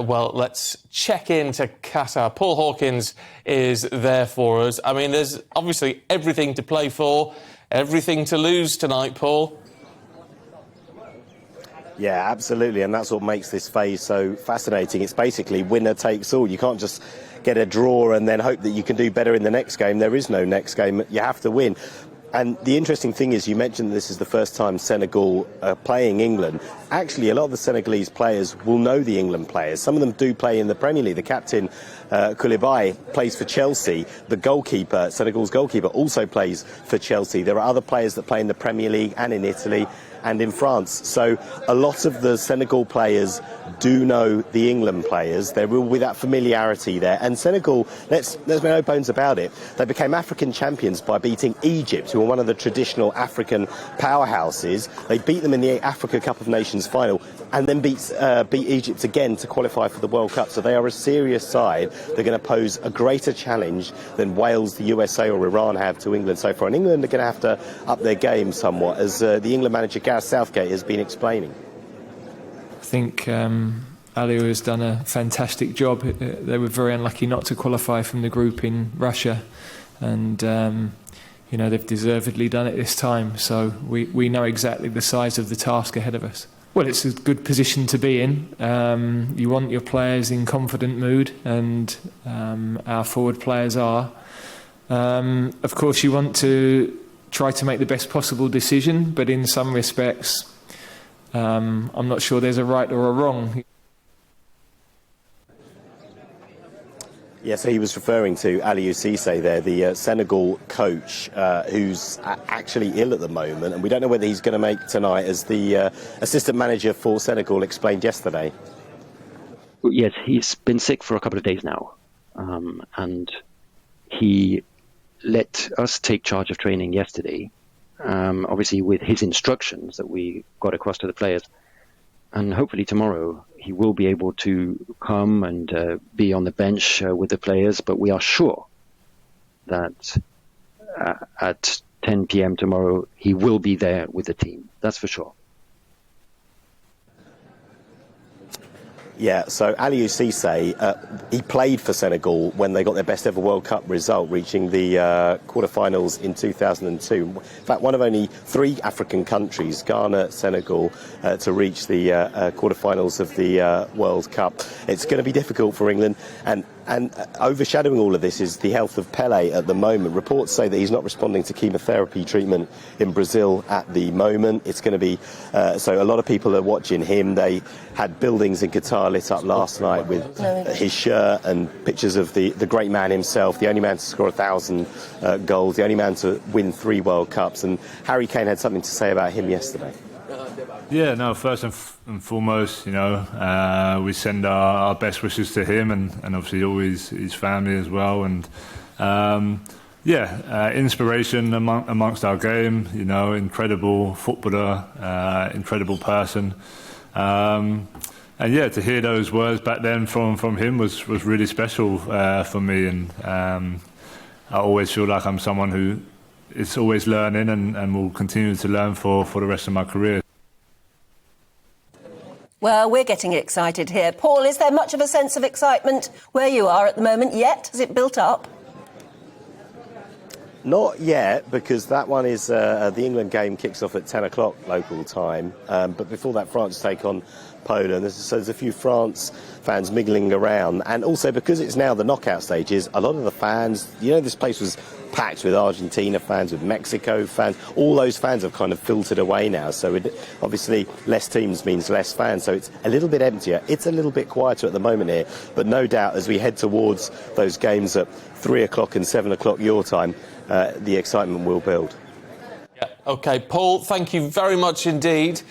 well, let's check into Qatar. Paul Hawkins is there for us. I mean, there's obviously everything to play for, everything to lose tonight, Paul. Yeah, absolutely, and that's what makes this phase so fascinating. It's basically winner takes all. You can't just get a draw and then hope that you can do better in the next game. There is no next game. You have to win. And the interesting thing is, you mentioned this is the first time Senegal are playing England. Actually, a lot of the Senegalese players will know the England players. Some of them do play in the Premier League. The captain, Koulibaly, plays for Chelsea. The goalkeeper, Senegal's goalkeeper, also plays for Chelsea. There are other players that play in the Premier League and in Italy and in France. So a lot of the Senegal players do know the England players. There will be that familiarity there. And Senegal, there's no bones about it, they became African champions by beating Egypt, who are one of the traditional African powerhouses. They beat them in the Africa Cup of Nations final and then beat Egypt again to qualify for the World Cup. So they are a serious side. They're going to pose a greater challenge than Wales, the USA or Iran have to England so far. And England are going to have to up their game somewhat, as the England manager Gareth Southgate has been explaining. I think Aliou has done a fantastic job. They were very unlucky not to qualify from the group in Russia, and they've deservedly done it this time. So we know exactly the size of the task ahead of us. Well, it's a good position to be in. You want your players in confident mood, and our forward players are. Of course, you want to try to make the best possible decision, but in some respects, I'm not sure there's a right or a wrong. Yeah, so he was referring to Aliou Cisse there, the Senegal coach, who's actually ill at the moment, and we don't know whether he's going to make tonight, as the assistant manager for Senegal explained yesterday. Yes, he's been sick for a couple of days now, and he let us take charge of training yesterday, obviously with his instructions that we got across to the players. And hopefully tomorrow he will be able to come and be on the bench with the players. But we are sure that at 10 p.m. tomorrow he will be there with the team. That's for sure. Yeah, so Aliou Cisse, he played for Senegal when they got their best ever World Cup result, reaching the quarterfinals in 2002. In fact, one of only 3 African countries, Ghana, Senegal, to reach the quarterfinals of the World Cup. It's going to be difficult for England, and overshadowing all of this is the health of Pele at the moment. Reports say that he's not responding to chemotherapy treatment in Brazil at the moment. It's going to be, so a lot of people are watching him. They had buildings in Qatar lit up last night with his shirt and pictures of the great man himself, the only man to score 1,000 goals, the only man to win 3 World Cups. And Harry Kane had something to say about him yesterday. Yeah, no, first and foremost, we send our best wishes to him and obviously all his family as well. And inspiration amongst our game, incredible footballer, incredible person. And yeah, to hear those words back then from him was really special for me. And I always feel like I'm someone who is always learning and will continue to learn for the rest of my career. Well, we're getting excited here. Paul, is there much of a sense of excitement where you are at the moment yet? Has it built up? Not yet, because that one is the England game kicks off at 10 o'clock local time. But before that, France take on Poland. There's a few France fans mingling around. And also, because it's now the knockout stages, a lot of the fans, this place was packed with Argentina fans, with Mexico fans. All those fans have kind of filtered away now. So obviously less teams means less fans. So it's a little bit emptier. It's a little bit quieter at the moment here. But no doubt, as we head towards those games at 3 o'clock and 7 o'clock your time, the excitement will build. Yeah. OK, Paul, thank you very much indeed.